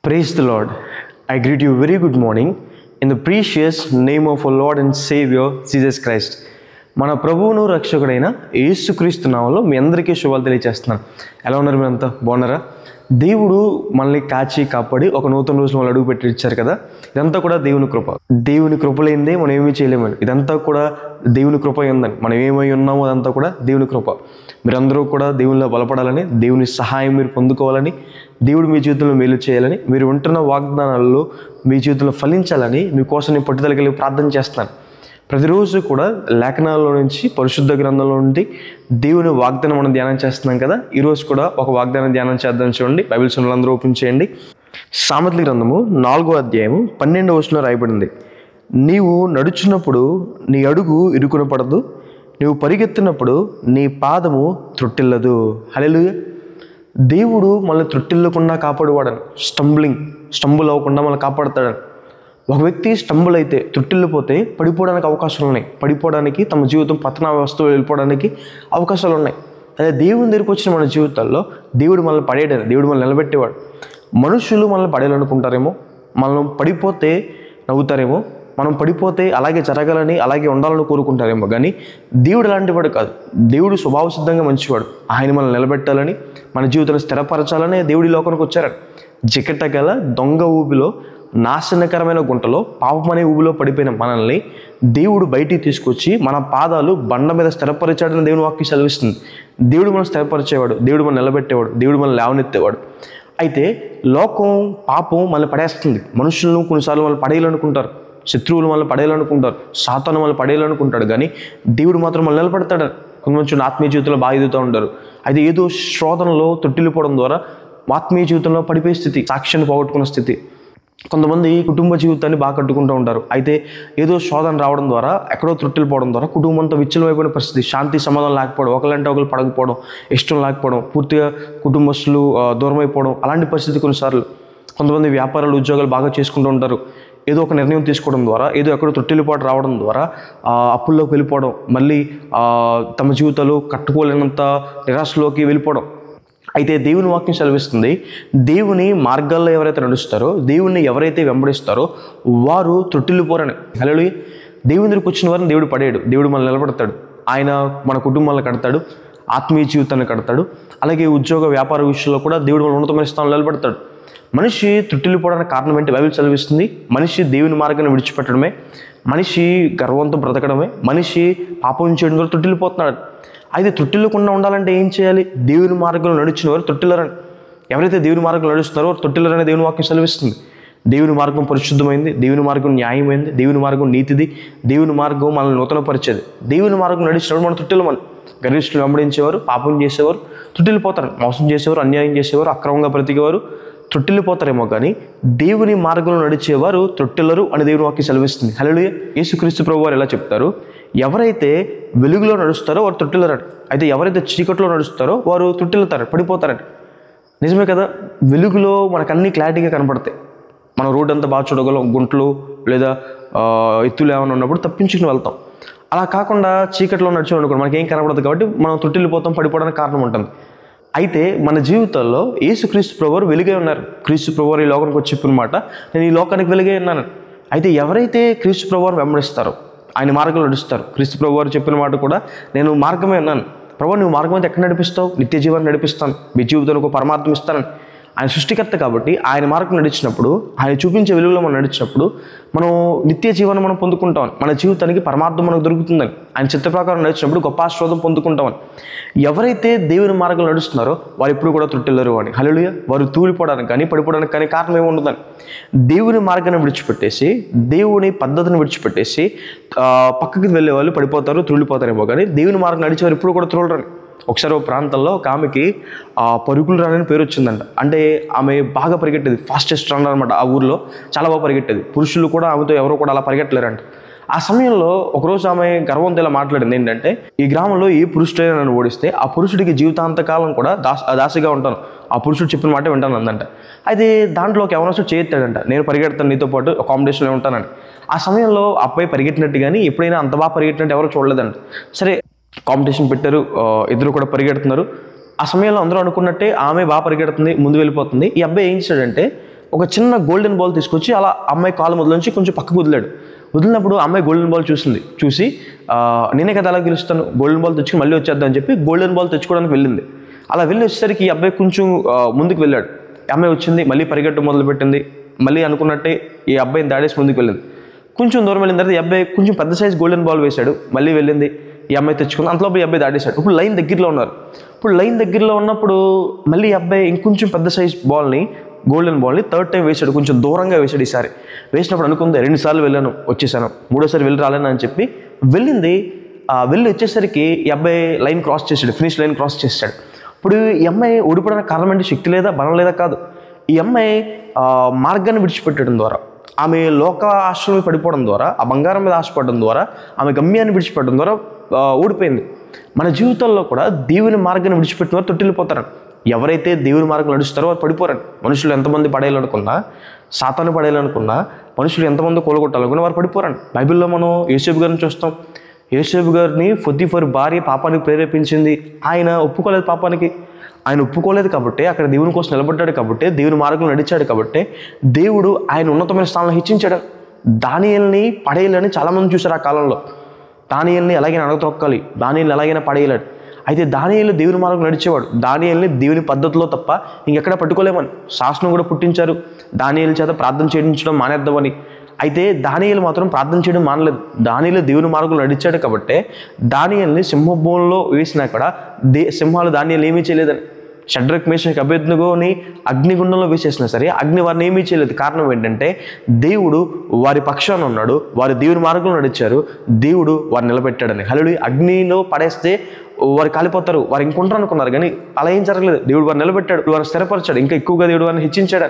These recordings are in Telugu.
Praise the Lord. I greet you very good morning in the precious name of our Lord and Savior Jesus Christ. మన ప్రభువును రక్షకుడైన యేసుక్రీస్తు నామములో మీ అందరికీ శుభాలు తెలియజేస్తున్నాను. ఎలా ఉన్నారు మీరంతా? బాగున్నారా? దేవుడు మనల్ని కాచి కాపాడి ఒక నూతన రోజు మనం అడుగు పెట్టి ఇచ్చారు కదా. ఇదంతా కూడా దేవుని కృప. దేవుని కృప లేనిదే మనం ఏమీ చేయలేమని. ఇదంతా కూడా దేవుని కృప ఉందని. మనం ఏమై ఉన్నామో అదంతా కూడా దేవుని కృప. మీరందరూ కూడా దేవునిలో బలపడాలని, దేవుని సహాయం మీరు పొందుకోవాలని, దేవుడు మీ జీవితంలో మేలు చేయాలని, మీరు ఉంటున్న వాగ్దానాల్లో మీ జీవితంలో ఫలించాలని మీకోసం నేను పట్టుదల కలిగి ప్రార్థన చేస్తున్నాను. ప్రతిరోజు కూడా లేఖనాల్లో నుంచి, పరిశుద్ధ గ్రంథంలో నుండి దేవుని వాగ్దానం మనం ధ్యానం చేస్తున్నాం కదా. ఈరోజు కూడా ఒక వాగ్దానం ధ్యానం చేద్దాం. చూడండి, బైబిల్స్ అందరూ ఓపెన్ చేయండి. సామెతల గ్రంథము 4వ అధ్యాయము 12వ వచనంలో రాయబడింది, నీవు నడుచున్నప్పుడు నీ అడుగు ఇరుకున పడదు, నీవు పరిగెత్తినప్పుడు నీ పాదము త్రొట్టిల్లదు. హల్లెలూయా. దేవుడు మనల్ని త్రొట్టిల్లకుండా కాపాడువాడని, స్టంబుల్ అవ్వకుండా మనల్ని కాపాడుతాడని. ఒక వ్యక్తి స్టంబుల్ అయితే, త్రొట్టిల్లిపోతే పడిపోవడానికి అవకాశాలు ఉన్నాయి. పడిపోవడానికి, తమ జీవితం పతన వ్యవస్థలో వెళ్ళిపోవడానికి అవకాశాలు ఉన్నాయి. అదే దేవుని దగ్గరికి వచ్చిన మన జీవితాల్లో దేవుడు మనల్ని పడేయడని, దేవుడు మనల్ని నిలబెట్టేవాడు. మనుషులు మనల్ని పడేయాలనుకుంటారేమో, మనం పడిపోతే నవ్వుతారేమో, మనం పడిపోతే అలాగే జరగాలని, అలాగే ఉండాలని కోరుకుంటారేమో. కానీ దేవుడు అలాంటి వాడు కాదు. దేవుడు స్వభావ సిద్ధంగా మంచివాడు. ఆయన మనల్ని నిలబెట్టాలని, మన జీవితాన్ని స్థిరపరచాలని దేవుడి లోకానికి వచ్చారని. జికటగల దొంగ ఊబిలో, నాశనకరమైన గుంటలో, పాపమనే ఊబిలో పడిపోయిన మనల్ని దేవుడు బయటికి తీసుకొచ్చి మన పాదాలు బండ మీద స్థిరపరిచాడని దేవుని వాక్యం సెలవిస్తుంది. దేవుడు మనం స్థిరపరిచేవాడు, దేవుడు మనం నిలబెట్టేవాడు, దేవుడు మనం లేవనెత్తేవాడు. అయితే లోకం, పాపం మనల్ని పడేస్తుంది. మనుషులను కొన్నిసార్లు వాళ్ళు పడేయాలనుకుంటారు, శత్రువులు మనల్ని పడేయాలనుకుంటారు, సాతాను మనల్ని పడేయాలనుకుంటాడు. కానీ దేవుడు మాత్రం మనల్ని నిలబెడతాడు. కొంతమంది ఆత్మీయ జీవితంలో బాగా ఎదుగుతూ ఉంటారు. అయితే ఏదో శోధనలో తొట్టిల్లిపోవడం ద్వారా ఆత్మీయ జీవితంలో పడిపోయే స్థితి, సాక్ష్యాన్ని పోగొట్టుకున్న స్థితి. కొంతమంది కుటుంబ జీవితాన్ని బాగా కట్టుకుంటూ ఉంటారు. అయితే ఏదో శోధన రావడం ద్వారా, ఎక్కడో త్రుట్టిల్లిపోవడం ద్వారా కుటుంబంతో విచ్చలమైపోయిన పరిస్థితి, శాంతి సమాధానం లేకపోవడం, ఒకళ్ళంటే ఒకరు పడకపోవడం, ఇష్టం లేకపోవడం, పూర్తిగా కుటుంబస్తులు దూరం అయిపోవడం, అలాంటి పరిస్థితి కొన్నిసార్లు. కొంతమంది వ్యాపారాలు, ఉద్యోగాలు బాగా చేసుకుంటూ ఉంటారు. ఏదో ఒక నిర్ణయం తీసుకోవడం ద్వారా, ఏదో ఎక్కడో తొట్టిల్లిపోవడం రావడం ద్వారా అప్పుల్లోకి వెళ్ళిపోవడం, మళ్ళీ తమ జీవితాలు కట్టుకోలేనంత నిరాశలోకి వెళ్ళిపోవడం. అయితే దేవుని వాక్యం సెలవిస్తుంది, దేవుని మార్గాల్లో ఎవరైతే నడుస్తారో, దేవుణ్ణి ఎవరైతే వెంబడిస్తారో వారు త్రొట్టిల్లిపోరని. హల్లెలూయా. దేవుని దగ్గరికి వచ్చిన వారిని దేవుడు పడేయడు. దేవుడు మనల్ని నిలబడతాడు. ఆయన మన కుటుంబాలను కడతాడు, ఆత్మీయ జీవితాన్ని కడతాడు. అలాగే ఉద్యోగ వ్యాపార విషయంలో కూడా దేవుడు మన ఉన్నతమైన స్థానంలో నిలబడతాడు. మనిషి త్రొట్టిల్లిపోవడానికి కారణం ఏంటి? బైబిల్ సెలవిస్తుంది, మనిషి దేవుని మార్గాన్ని విడిచిపెట్టడమే, మనిషి గర్వంతో బ్రతకడమే, మనిషి పాపం చేయడం ద్వారా త్రొట్టిల్లిపోతున్నాడు. అయితే త్రొట్టిల్లకుండా ఉండాలంటే ఏం చేయాలి? దేవుని మార్గంలో నడిచిన వారు త్రొట్టిల్లరని. ఎవరైతే దేవుని మార్గంలో నడుస్తున్నారో వారు త్రొట్టిల్లరని దేవుని వాక్యం సెలవిస్తుంది. దేవుని మార్గం పరిశుద్ధమైంది, దేవుని మార్గం న్యాయమైంది, దేవుని మార్గం నీతిది, దేవుని మార్గం మనల్ని నూతనపరిచేది. దేవుని మార్గం నడిచినప్పుడు మనం త్రొట్టిల్లమని. గర్విష్ఠులు వెంబడించేవారు, పాపం చేసేవారు త్రొట్టిల్లిపోతారు. మోసం చేసేవారు, అన్యాయం చేసేవారు, అక్రమంగా బ్రతికేవారు త్రొట్టిల్లిపోతారేమో. కానీ దేవుని మార్గంలో నడిచేవారు త్రొట్టిల్లరు అని దేవుని వాక్యం సెలవిస్తుంది. హల్లెలూయా. యేసుక్రీస్తు ప్రభువు వారు ఎలా చెప్తారు? ఎవరైతే వెలుగులో నడుస్తారో వారు త్రొట్టిల్లరని. అయితే ఎవరైతే చీకట్లో నడుస్తారో వారు త్రొట్టిల్లుతారు, పడిపోతారని. నిజమే కదా. వెలుగులో మనకు అన్నీ క్లారిటీగా కనపడతాయి. మనం రోడ్డు అంతా బాగా చూడగలం. గుంటలు లేదా ఎత్తులు ఏమైనా ఉన్నప్పుడు తప్పించుకుని వెళ్తాం. అలా కాకుండా చీకట్లో నడిచాం అనుకోండి, మనకేం కనపడదు. కాబట్టి మనం త్రొట్టిల్లిపోతాం, పడిపోవడానికి కారణం ఉంటుంది. అయితే మన జీవితాల్లో యేసుక్రీస్తు ప్రభువారు వెలుగే ఉన్నారు. క్రీస్తు ప్రభువారు ఈ లోకానికి వచ్చి చెప్పిన మాట, నేను ఈ లోకానికి వెలుగే ఉన్నాను. అయితే ఎవరైతే క్రీస్తు ప్రభువారు వెంబడిస్తారో, ఆయన మార్గంలో నడుస్తారు. క్రీస్తు ప్రభువారు చెప్పిన మాట కూడా, నేను మార్గమే ఉన్నాను. ప్రభు, నువ్వు మార్గం అయితే ఎక్కడ నడిపిస్తావు? నిత్య జీవాన్ని నడిపిస్తాను, మీ జీవితానికి ఒక పరమార్థం ఇస్తానని. ఆయన సృష్టికర్త కాబట్టి ఆయన మార్గం నడిచినప్పుడు, ఆయన చూపించే వెలుగులో మనం నడిచినప్పుడు మనం నిత్య జీవాన్ని మనం పొందుకుంటామని, మన జీవితానికి పరమార్థం మనకు దొరుకుతుందని, ఆయన చిత్త ప్రకారం నడిచినప్పుడు గొప్ప ఆశీర్వాదం పొందుకుంటామని. ఎవరైతే దేవుని మార్గంలో నడుస్తున్నారో వారు ఎప్పుడు కూడా త్రొట్టిల్లరు అని. హల్లెలూయా. వారు తూలిపోవడానికి కానీ పడిపోవడానికి కానీ కారణం ఏమి ఉండదని. దేవుని మార్గాన్ని విడిచిపెట్టేసి, దేవుని పద్ధతిని విడిచిపెట్టేసి పక్కకి వెళ్ళే వాళ్ళు పడిపోతారు, త్రుళ్ళిపోతారేమో. కానీ దేవుని మార్గం నడిచేవారు ఎప్పుడు కూడా త్రోలరని. ఒకసారి ఒక ప్రాంతంలో ఒక ఆమెకి పరుగులు రాని పేరు వచ్చిందంట. అంటే ఆమె బాగా పరిగెట్టేది, ఫాస్టెస్ట్ రన్నర్ అనమాట. ఆ ఊర్లో చాలా బాగా పరిగెట్టేది. పురుషులు కూడా ఆమెతో ఎవరో కూడా అలా పరిగెట్టలేరంట. ఆ సమయంలో ఒకరోజు ఆమె గర్వంతో ఇలా మాట్లాడింది ఏంటంటే, ఈ గ్రామంలో ఏ పురుషుడైనా నన్ను ఓడిస్తే ఆ పురుషుడికి జీవితాంతకాలం కూడా దాసిగా ఉంటాను, ఆ పురుషుడు చెప్పిన మాట వింటాను అందంట. అయితే దాంట్లో ఒక ఎవరో చేయొత్తాడంట, నేను పరిగెడతాను నీతో పాటు, అకామిడేషన్లో ఉంటానని. ఆ సమయంలో అబ్బాయి పరిగెట్టినట్టు కానీ ఎప్పుడైనా అంత బాగా పరిగెట్టినట్టు ఎవరో చూడలేదంట. సరే, కాంపిటీషన్ పెట్టారు, ఇద్దరు కూడా పరిగెడుతున్నారు. ఆ సమయంలో అందరూ అనుకున్నట్టే ఆమె బాగా పరిగెడుతుంది, ముందు వెళ్ళిపోతుంది. ఈ అబ్బాయి ఏం చేశాడంటే ఒక చిన్న గోల్డెన్ బాల్ తీసుకొచ్చి అలా అమ్మాయి కాలు మొదలుంచి కొంచెం పక్కకు వదిలినప్పుడు అమ్మాయి గోల్డెన్ బాల్ చూసి నేనే కదా అలా గెలుస్తాను, గోల్డెన్ బాల్ తెచ్చుకుని మళ్ళీ వచ్చేద్దాం అని చెప్పి గోల్డెన్ బాల్ తెచ్చుకోవడానికి వెళ్ళింది. అలా వెళ్ళి వచ్చేసరికి ఈ అబ్బాయి కొంచెం ముందుకు వెళ్ళాడు. అమ్మాయి వచ్చింది, మళ్ళీ పరిగెట్టు మొదలుపెట్టింది. మళ్ళీ అనుకున్నట్టే ఈ అబ్బాయిని దాడేసి ముందుకు వెళ్ళింది. కొంచెం దూరం వెళ్ళిన తర్వాత ఈ అబ్బాయి కొంచెం పెద్ద సైజ్ గోల్డెన్ బాల్ వేశాడు. మళ్ళీ వెళ్ళింది, ఈ అమ్మాయి తెచ్చుకుంది. అంతలోపు ఈ అబ్బాయి దాడేశాడు. ఇప్పుడు లైన్ దగ్గరలో ఉన్నారు. లైన్ దగ్గరలో ఉన్నప్పుడు మళ్ళీ ఈ అబ్బాయి ఇంకొంచెం పెద్ద సైజ్ గోల్డెన్ బాల్ని థర్డ్ టైం వేశాడు. కొంచెం దూరంగా వేశాడు. ఈసారి వేసినప్పుడు అనుకుంది 2 సార్లు వెళ్ళాను, వచ్చేసాను, 3ఓసారి వెళ్ళి రాలేను అని చెప్పి వెళ్ళింది. వెళ్ళి వచ్చేసరికి ఈ అబ్బాయి లైన్ క్రాస్ చేశాడు, ఫినిష్ లైన్ క్రాస్ చేశాడు. ఇప్పుడు ఈ అమ్మాయి ఓడిపోవడానికి కారణం అంటే శక్తి లేదా, బలం లేదా కాదు. ఈ అమ్మాయి మార్గాన్ని విడిచిపెట్టడం ద్వారా, ఆమె లోక ఆశ్రమం పడిపోవడం ద్వారా, ఆ బంగారం మీద ఆశపడడం ద్వారా, ఆమె గమ్యాన్ని విడిచిపెట్టడం ద్వారా ఓడిపోయింది. మన జీవితాల్లో కూడా దేవుని మార్గాన్ని విడిచిపెట్టిన వారు తొట్టిల్లిపోతారు. ఎవరైతే దేవుని మార్గం నడుస్తారో వారు పడిపోరండి. మనుషులు ఎంతమంది పడేయాలనుకున్నా, సాతాను పడేయాలనుకున్నా, మనుషులు ఎంతమంది కూలగొట్టాలనుకున్నా వారు పడిపోరండి. బైబిల్లో మనం యోసేపు గారిని చూస్తాం. యోసేపు గారిని పొతిఫర్ భార్య పాపానికి ప్రేరేపించింది. ఆయన ఒప్పుకోలేదు పాపానికి. ఆయన ఒప్పుకోలేదు కాబట్టి, అక్కడ దేవుని కోసం నిలబడ్డాడు కాబట్టి, దేవుని మార్గంలో నడిచాడు కాబట్టి దేవుడు ఆయన ఉన్నతమైన స్థానంలో హెచ్చించాడు. దానియేలుని పడేయాలని చాలామంది చూశారు ఆ కాలంలో. దానియేలుని ఎలాగైనా అడగతొక్కాలి, దానియేలుని ఎలాగైనా పడేయలేడు. అయితే దానియేలు దేవుని మార్గం నడిచేవాడు. దానియేలుని దేవుని పద్ధతిలో తప్ప ఇంకెక్కడ పట్టుకోలేమని శాసనం కూడా పుట్టించారు. దానియేలు చేత ప్రార్థన చేయించడం మానేద్దామని. అయితే దానియేలు మాత్రం ప్రార్థన చేయడం మానలేదు. దానియేలు దేవుని మార్గంలో నడిచాడు కాబట్టి దానియేలుని సింహభూమిలో వేసినా కూడా సింహాలు దానియేలు ఏమీ చేయలేదని. షడ్రక్ మేషక్ అబేద్నెగోని అగ్నిగుండంలో వేసేసినా సరే అగ్ని వారిని ఏమీ చేయలేదు. కారణం ఏంటంటే దేవుడు వారి పక్షాన ఉన్నాడు, వారు దేవుని మార్గంలో నడిచారు, దేవుడు వారిని నిలబెట్టాడని. హల్లెలూయా. అగ్నిలో పడేస్తే వారు కాలిపోతారు, వారు ఇంకొంటారు అనుకున్నారు, కానీ అలా ఏం జరగలేదు. దేవుడు వారిని నిలబెట్టాడు, వారిని స్థిరపరిచాడు, ఇంకా ఎక్కువగా దేవుడు వారిని హెచ్చించాడు.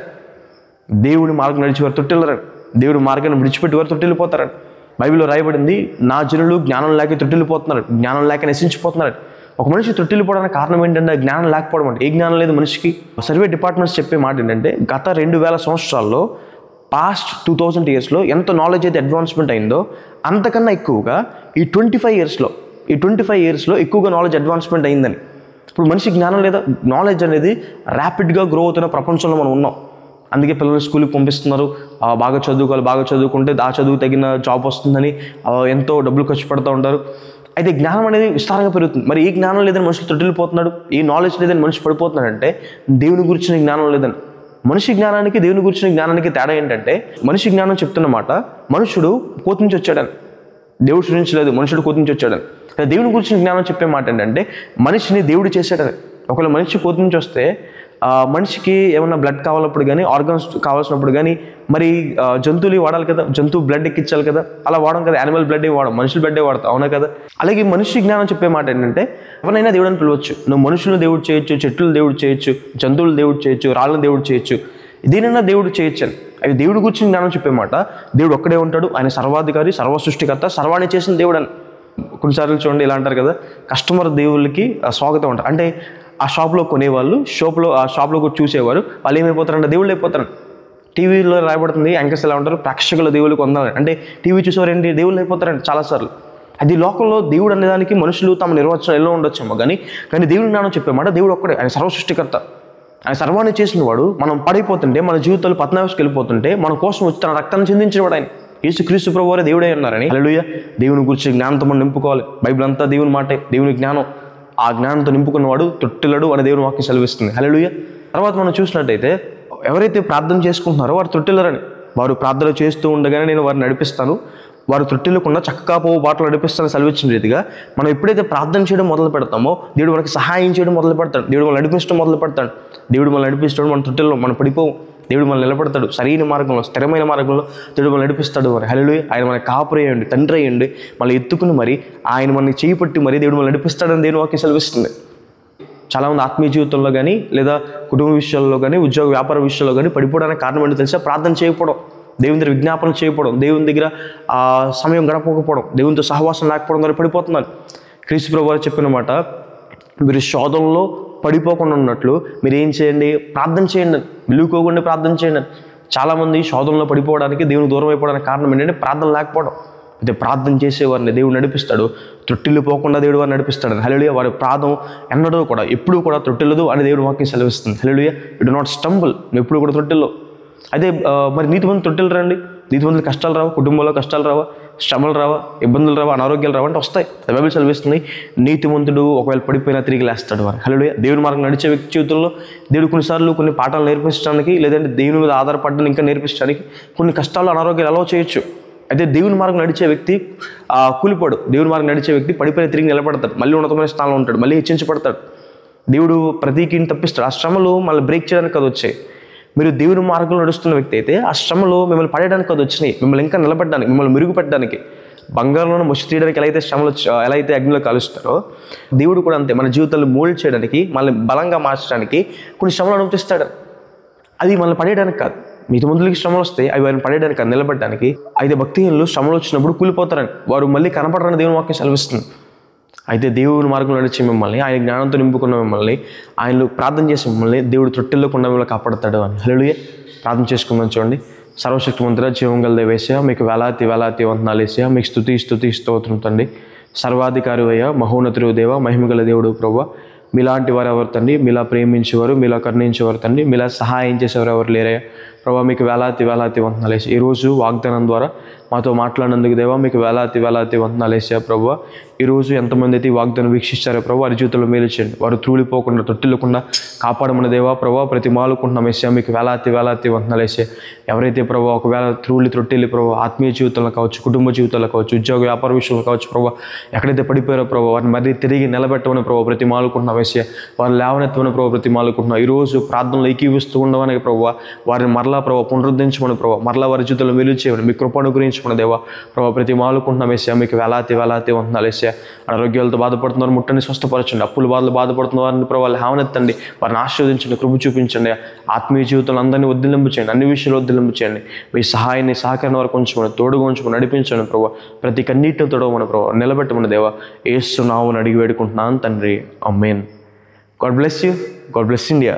దేవుని మార్గం నడిచి వారు తొట్టిల్లరని, దేవుడి మార్గాన్ని విడిచిపెట్టి వారు తొట్టిల్లిపోతారని బైబిల్లో రాయబడింది. నా జనులు జ్ఞానం లేక తొట్టిల్లిపోతున్నారు, జ్ఞానం లేక నశించిపోతున్నారు. ఒక మనిషి తొట్టిల్లిపోవడానికి కారణం ఏంటంటే జ్ఞానం లేకపోవడం. అంటే ఏ జ్ఞానం లేదు మనిషికి. సర్వే డిపార్ట్మెంట్స్ చెప్పే మాట ఏంటంటే గత 2000 సంవత్సరాల్లో, పాస్ట్ 2000 ఇయర్స్లో ఎంత నాలెడ్జ్ అయితే అడ్వాన్స్మెంట్ అయిందో అంతకన్నా ఎక్కువగా ఈ 25 ఇయర్స్లో ఎక్కువగా నాలెడ్జ్ అడ్వాన్స్మెంట్ అయిందని. ఇప్పుడు మనిషి జ్ఞానం లేదా, నాలెడ్జ్ అనేది ర్యాపిడ్గా గ్రో అవుతున్న ప్రపంచంలో మనం ఉన్నాం. అందుకే పిల్లలు స్కూల్కి పంపిస్తున్నారు. బాగా చదువుకోవాలి, బాగా చదువుకుంటే ఆ చదువు తగిన జాబ్ వస్తుందని ఎంతో డబ్బులు ఖర్చు పెడుతూ ఉంటారు. అయితే జ్ఞానం అనేది విస్తారంగా పెరుగుతుంది. మరి ఈ జ్ఞానం లేదని మనుషులు తొట్టిల్లిపోతున్నాడు, ఈ నాలెడ్జ్ లేదని మనిషి పడిపోతున్నాడంటే దేవుని గురించిన జ్ఞానం లేదని. మనిషి జ్ఞానానికి దేవుని గురించిన జ్ఞానానికి తేడా ఏంటంటే, మనిషి జ్ఞానం చెప్తున్నమాట మనుషుడు కోతి నుంచి వచ్చాడని, దేవుడు సృష్టించలేదు, మనుషుడు కోతి నుంచి వచ్చాడని. దేవుని గురించిన జ్ఞానం చెప్పే మాట ఏంటంటే మనిషిని దేవుడు చేశాడని. ఒకవేళ మనిషి కోతి నుంచి వస్తే మనిషికి ఏమన్నా బ్లడ్ కావాలప్పుడు కానీ, ఆర్గన్స్ కావాల్సినప్పుడు కానీ మరి జంతువులు వాడాలి కదా, జంతువు బ్లడ్ ఎక్కించాలి కదా, అలా వాడడం కదా. యానిమల్ బ్లడ్ వాడడం, మనుషుల బ్లడ్డే వాడతాం, అవునా కదా. అలాగే మనిషి జ్ఞానం చెప్పే మాట ఏంటంటే ఎవరైనా దేవుడు అని పిలవచ్చు. నువ్వు మనుషులను దేవుడు చేయొచ్చు, చెట్లు దేవుడు చేయొచ్చు, జంతువులు దేవుడు చేయొచ్చు, రాళ్ళను దేవుడు చేయొచ్చు, దేనైనా దేవుడు చేయొచ్చు అని. అవి దేవుడి గురించి జ్ఞానం చెప్పే మాట. దేవుడు ఒక్కడే ఉంటాడు, ఆయన సర్వాధికారి, సర్వ సృష్టికర్త, సర్వాన్ని చేసిన దేవుడు అని. కొన్నిసార్లు చూడండి ఇలా అంటారు కదా, కస్టమర్ దేవుళ్ళకి స్వాగతం అంటారు. అంటే ఆ షాప్లో కొనేవాళ్ళు ఆ షాప్లో కూడా చూసేవారు వాళ్ళు ఏమైపోతారంటే దేవుళ్ళు అయిపోతారు. టీవీలో రాయబడుతుంది యాంకర్స్ ఎలా ఉంటారు, ప్రేక్షకుల దేవుళ్ళు కొందాలని. అంటే టీవీ చూసేవారు ఏంటి, దేవుళ్ళు అయిపోతారండి చాలాసార్లు. అది లోకంలో దేవుడు అనేదానికి మనుషులు తమ నిర్వచనం ఎలా ఉండొచ్చేమో కానీ దేవుడి జ్ఞానం చెప్పేమాట దేవుడు ఒక్కడే, ఆయన సర్వ సృష్టికర్త, ఆయన సర్వాన్ని చేసిన వాడు. మనం పడిపోతుంటే, మన జీవితాలు పతనావస్థకి వెళ్ళిపోతుంటే మన కోసం వచ్చి తన రక్తాన్ని చిందించిన వాడు ఆయన. యేసుక్రీస్తు ప్రభువారే దేవుడే ఉన్నారని. హల్లెలూయా. దేవుని గురించి జ్ఞానంతో మనం నింపుకోవాలి. బైబిల్ అంతా దేవుని మాటే, దేవుని జ్ఞానం. ఆ జ్ఞానంతో నింపుకున్నవాడు తొట్టిల్లడు అని దేవుని వాక్యం సెలవిస్తుంది. హల్లెలూయా. తర్వాత మనం చూసినట్టయితే ఎవరైతే ప్రార్థన చేసుకుంటున్నారో వారు తొట్టిల్లరని. వారు ప్రార్థన చేస్తూ ఉండగానే నేను వారిని నడిపిస్తాను, వారు తొట్టిల్లకుండా చక్కగా పోవు బాటలు నడిపిస్తానని సెలవిచ్చిన రీతిగా మనం ఎప్పుడైతే ప్రార్థన చేయడం మొదలు పెడతామో దేవుడు మనకి సహాయం చేయడం మొదలు పెడతాడు, దేవుడు మనల్ని నడిపించడం మొదలు పెడతాడు. దేవుడు మనల్ని నడిపిస్తాడు, మన తొట్టిల్లో మనం పడిపోవు. దేవుడు మనల్ని నిలబెడతాడు, సరైన మార్గంలో, స్థిరమైన మార్గంలో దేవుడు మనల్ని నడిపిస్తాడు. మరి హల్లెలూయా. ఆయన మనకి కాపురి అయ్యండి, తండ్రి అయ్యండి, మళ్ళీ ఎత్తుకుని మరి ఆయన మనల్ని చేయి పట్టి మరి దేవుడు మనల్ని నడిపిస్తాడని దేవుని వాక్యం సెలవిస్తుంది. చాలామంది ఆత్మీయ జీవితంలో కానీ, లేదా కుటుంబ విషయాల్లో కానీ, ఉద్యోగ వ్యాపార విషయాల్లో కానీ పడిపోవడానికి కారణం ఏంటో తెలుసా? ప్రార్థన చేయకపోవడం, దేవుని దగ్గర విజ్ఞాపన చేయకపోవడం, దేవుని దగ్గర సమయం గడపకపోవడం, దేవునితో సహవాసం లేకపోవడం ద్వారా పడిపోతున్నారు. క్రీస్తు ప్రభువు చెప్పిన మాట, మీరు శోధనలో పడిపోకుండా ఉన్నట్లు మీరు ఏం చేయండి, ప్రార్థన చేయండి, వెలుగుకోకుండా ప్రార్థన చేయండి. చాలామంది శోధనలో పడిపోవడానికి, దేవుని దూరం అయిపోవడానికి కారణం ఏంటంటే ప్రార్థన లేకపోవడం. అయితే ప్రార్థన చేసేవారిని దేవుడు నడిపిస్తాడు, తొట్టిల్లు పోకుండా దేవుడు వారిని నడిపిస్తాడు. హల్లెలూయా. వారి ప్రార్థన ఎన్నడూ కూడా ఎప్పుడూ కూడా తొట్టిల్లదు అని దేవుడు వాక్యం సెలవిస్తుంది. హల్లెలూయా. యు డు నాట్ స్టంబుల్, నువ్వు ఎప్పుడు కూడా తొట్టిల్లో. అదే మరి నీతిమంతులు తొట్టెలు రండి, నీతిమంతులు కష్టాలు రావా, కుటుంబంలో కష్టాలు రావా, శ్రమలు రావా, ఇబ్బందులు రావా, అనారోగ్యాలు రావా అంటే వస్తాయి. బైబిల్ చదివిస్తుంది నీతిమంతుడు ఒకవేళ పడిపోయినా తిరిగి లేస్తాడు అని. హల్లెలూయా. దేవుని మార్గం నడిచే వ్యక్తి జీవితంలో దేవుడు కొన్నిసార్లు కొన్ని పాఠాలు నేర్పించడానికి, లేదంటే దేవుని మీద ఆధారపడడానికి ఇంకా నేర్పించడానికి కొన్ని కష్టాలు, అనారోగ్యాలు అలవ చేయొచ్చు. అయితే దేవుని మార్గం నడిచే వ్యక్తి కూలిపోడు. దేవుని మార్గం నడిచే వ్యక్తి పడిపోయిన తిరిగి నిలబడతాడు, మళ్ళీ ఉన్నతమైన స్థానంలో ఉంటాడు, మళ్ళీ హెచ్చించబడతాడు. దేవుడు ప్రతికిని తప్పిస్తాడు. ఆ శ్రమలు మళ్ళీ బ్రేక్ చేయడానికి అది వచ్చాయి. మీరు దేవుని మార్గంలో నడుస్తున్న వ్యక్తి అయితే ఆ శ్రమలు మిమ్మల్ని పడేయడానికి అది వచ్చినాయి, మిమ్మల్ని ఇంకా నిలబెట్టడానికి, మిమ్మల్ని మెరుగుపెట్టడానికి. బంగారంలో ముష్టి తీయడానికి ఎలా అయితే అగ్నిలో కలుస్తారో, దేవుడు కూడా అంతే మన జీవితాన్ని మోల్డ్ చేయడానికి, మళ్ళీ బలంగా మార్చడానికి కొన్ని శ్రమలు అనుమతిస్తాడు. అది మనల్ని పడేయడానికి కాదు. నీతిమంతులకి శ్రమలు వస్తాయి, అవి వారిని పడేయడానికి కాదు, నిలబెట్టడానికి. అయితే భక్తిహీనులు శ్రమలు వచ్చినప్పుడు కూలిపోతారని, వారు మళ్ళీ కనపడరని దేవుని వాక్యం సెలవిస్తుంది. అయితే దేవుని మార్గంలో నడిచి మిమ్మల్ని, ఆయన జ్ఞానంతో నింపుకున్న మిమ్మల్ని, ఆయనలో ప్రార్థన చేసి మిమ్మల్ని దేవుడు తొట్టెల్లో కొండ మిమ్మల్ని కాపాడతాడు అని. హల్లెలూయా. ప్రార్థన చేసుకుందాం. చూడండి. సర్వశక్తిమంతుడా, జీవం గల దేవేశయ్య, మీకు వేలాది వందనాలు యేసయ్య, మీకు స్తుతి స్తోత్రం తండ్రి. సర్వాధికారి అయ్యా, మహోన్నతుడు దేవ, మహిమగల దేవుడు ప్రభువా, మీలాంటి వారు ఎవరు తండ్రి, మీలా ప్రేమించేవారు, మీలా కరుణించేవారు తండ్రి, మీలా సహాయం చేసేవారు ఎవరు లేరయ్యా ప్రభావ. మీకు వేలాది వందనాలు యేసయ్య. ఈరోజు వాగ్దానం ద్వారా మాతో మాట్లాడినందుకు దేవా మీకు వేలాది వందనాలు యేసయ్య ప్రభువా. ఈరోజు ఎంతమంది అయితే ఈ వాగ్దానం వీక్షిస్తారో ప్రభావ, వారి జీవితంలో మేలు చేయండి. వారు త్రూలిపోకుండా, తొట్టిల్లకుండా కాపాడమని దేవా ప్రభావ. ప్రతి మాలుకుంటున్నాం యేసయ్య, మీకు వేలాది వందనాలు యేసయ్య. ఎవరైతే ప్రభావ ఒకవేళ తొట్టిల్లి ప్రభావ, ఆత్మీయ జీవితంలో కావచ్చు, కుటుంబ జీవితంలో కావచ్చు, ఉద్యోగ వ్యాపార విషయంలో కావచ్చు ప్రభావ, ఎక్కడైతే పడిపోయారో ప్రభావ వారిని మళ్ళీ తిరిగి నిలబెట్టమని ప్రభావ ప్రతి మాలుకుంటున్నాం యేసయ్య. వారిని లేవనెత్తమని ప్రభావ ప్రతి మాలుకుంటున్నాం. ఈరోజు ప్రార్థనలు ఏకీవిస్తూ ఉండవని ప్రభావ, వారిని మరలా ప్రభావ పునరుద్ధరించమని ప్రభావ, మరలా వారి జీవితంలో మేలు చేయమని, మీ కృప అనుగ్రహించమని దేవా ప్రభావ. ప్రతి మాలుకుంటున్నాం యేసయ్య, మీకు వేలాది వందనాలు యేసయ్య. అనారోగ్యాలతో బాధపడుతున్నారు, ముట్టని స్వస్థపరచండి. అప్పుల బాధలు బాధపడుతున్న వారిని ప్రభావ లేవనెత్తండి, వారిని ఆశీర్వదించండి, కృప చూపించండి. ఆత్మీయ జీవితంలో అందరినీ వదిలింపు చేయండి, అన్ని విషయాలు వదిలింపు చేయండి. మీ సహాయాన్ని, సహకరణ వరకు ఉంచుకోండి, తోడుగా ఉంచుకొని నడిపించండి ప్రభావ. ప్రతి కన్నీటిని తొడవమని ప్రభావ, నిలబెట్టమని దేవా యేసు నామమున అడిగి వేడుకుంటున్నాను తండ్రి. Amen. God bless you. God bless India.